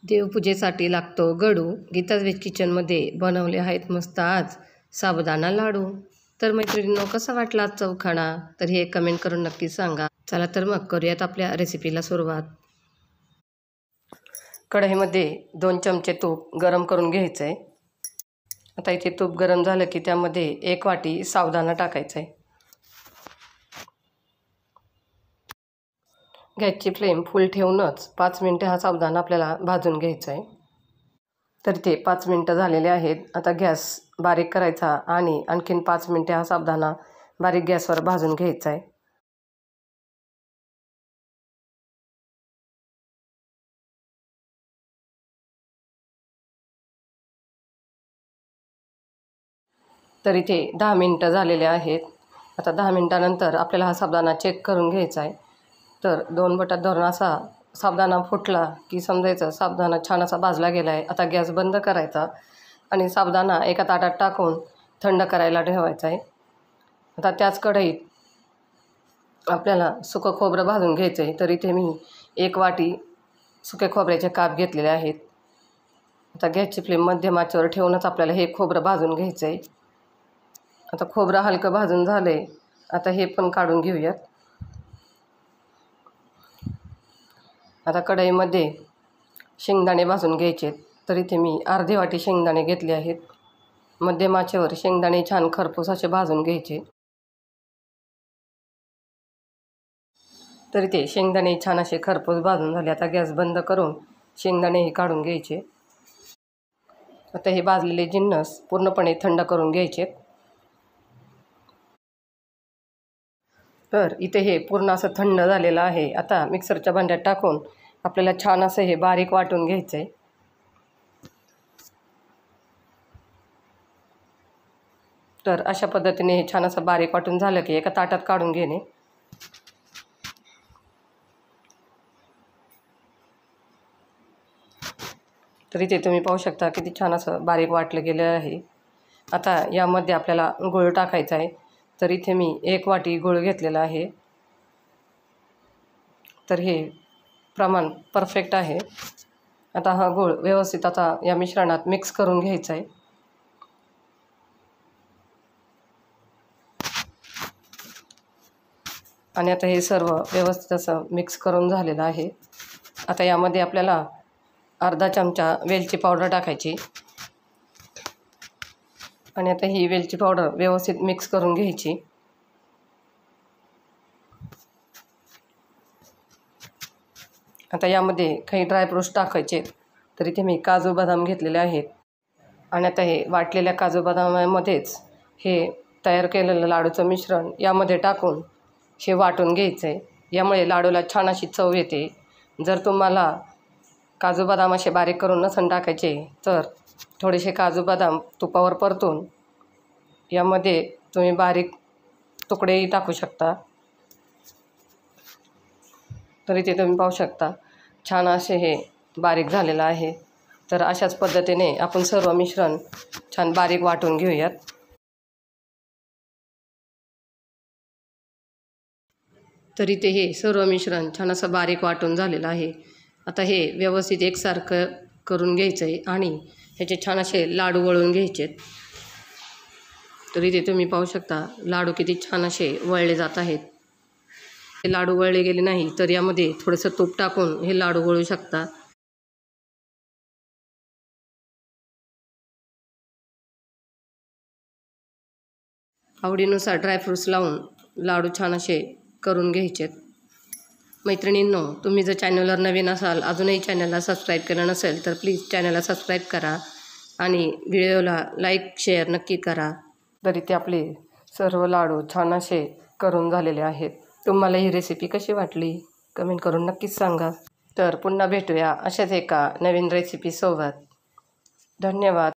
देवपूजेसाठी लागतो गडू. गीताज वेज किचनमध्ये बनवले आहेत मस्त आज साबुदाणा लाडू. तर मैत्रिणींनो, कसा वाटला आजचा उखाणा तर हे कमेंट करून नक्की सांगा. चला तर मग करूयात आपल्या रेसिपीला सुरुवात. कढईमध्ये 2 चमचे तूप गरम करून घ्यायचं आहे. आता इथे तूप गरम झालं की त्यामध्ये 1 वाटी साबुदाणा टाकायचा आहे. गॅसची फ्लेम फुल ठेवूनच 5 मिनटं हा साबुदाणा आपल्याला भाजून घ्यायचा आहे. तर ते 5 मिनटं झालेले आहेत. आता गॅस बारीक करायचा आणि आणखीन 5 मिनटे हा साबुदाणा बारीक गॅसवर भाजून घ्यायचा आहे. तर इथे 10 मिनटं झालेले आहेत. आता 10 मिनटानंतर आपल्याला हा साबुदाणा चेक करून घ्यायचा आहे. तर 2 बोटात धरून असा साबुदाणा फुटला की समजायचं साबुदाणा छान असा भाजला गेला आहे. आता गॅस बंद करायचा आणि साबुदाणा एका ताटात टाकून थंड करायला ठेवायचा आहे. आता त्याच कढईत आपल्याला सुकं खोबरं भाजून घ्यायचं आहे. तर इथे मी 1 वाटी सुके खोबऱ्याचे काप घेतलेले आहेत. आता गॅसची फ्लेम मध्यम आचेवर ठेवूनच आपल्याला हे खोबरं भाजून घ्यायचं आहे. आता खोबरं हलकं भाजून झालं आहे. आता हे पण काढून घेऊयात. आता कढईमध्ये शेंगदाणे भाजून घ्यायचे. तर इथे मी अर्धी वाटी शेंगदाणे घेतले आहेत. मध्यम आचेवर शेंगदाणे छान खरपूस असे भाजून घ्यायचे. तर इथे शेंगदाणे छान असे खरपूस भाजून झाले. आता गॅस बंद करून शेंगदाणेही काढून घ्यायचे. आता हे भाजलेले जिन्नस पूर्णपणे थंड करून घ्यायचे. तर इथे हे पूर्ण असं थंड झालेलं आहे. आता मिक्सरच्या भांड्यात टाकून आपल्याला छान असं हे बारीक वाटून घ्यायचं आहे. तर अशा पद्धतीने हे छान असं बारीक वाटून झालं की एका ताटात काढून घेणे. तर इथे तुम्ही पाहू शकता किती छान असं बारीक वाटलं गेलं आहे. आता यामध्ये आपल्याला गूळ टाकायचा आहे. तर इथे मी 1 वाटी गूळ घेतलेला आहे. तर हे प्रमाण परफेक्ट आहे. आता हा गूळ व्यवस्थित आता या मिश्रणात मिक्स करून घ्यायचा आहे. आणि आता हे सर्व व्यवस्थित असं मिक्स करून झालेलं आहे. आता यामध्ये आपल्याला अर्धा चमचा वेलची पावडर टाकायची. आणि आता ही वेलची पावडर व्यवस्थित मिक्स करून घ्यायची. आता यामध्ये काही ड्रायफ्रूट्स टाकायचे. तर इथे मी काजू बदाम घेतलेले आहेत. आणि आता हे वाटलेल्या काजू बदामामध्येच हे तयार केलेलं लाडूचं मिश्रण यामध्ये टाकून हे वाटून घ्यायचं आहे. यामुळे लाडूला छान अशी चव येते. जर तुम्हाला काजू बदाम असे बारीक करून नसन टाकायचे तर थोडेसे काजू बदाम तुपावर परतून यामध्ये तुम्ही बारीक तुकडेही टाकू शकता. तर इथे तुम्ही पाहू शकता छान असे हे बारीक झालेलं आहे. तर अशाच पद्धतीने आपण सर्व मिश्रण छान बारीक वाटून घेऊयात. तर इथे हे सर्व मिश्रण छान असं बारीक वाटून झालेलं आहे. आता हे व्यवस्थित एकसारखं करून घ्यायचं आहे आणि ह्याचे छान असे लाडू वळून घ्यायचे. तर इथे तुम्ही पाहू शकता लाडू किती छान असे वळले जात आहेत. हे लाडू वळले गेले नाही तर यामध्ये थोडंसं तूप टाकून हे लाडू वळू शकता. आवडीनुसार ड्रायफ्रूट्स लावून लाडू छान असे करून घ्यायचेत. मैत्रिणींनो, तुम्ही जर चॅनलवर नवीन असाल, अजूनही चॅनलला सबस्क्राईब केलं नसेल तर प्लीज चॅनलला सबस्क्राईब करा आणि व्हिडिओला लाईक शेअर नक्की करा. तर इथे आपले सर्व लाडू छान असे करून झालेले आहेत. तुम्हाला ही रेसिपी कशी वाटली कमेंट करून नक्कीच सांगा. तर पुन्हा भेटूया अशाच एका नवीन रेसिपीसोबत. धन्यवाद.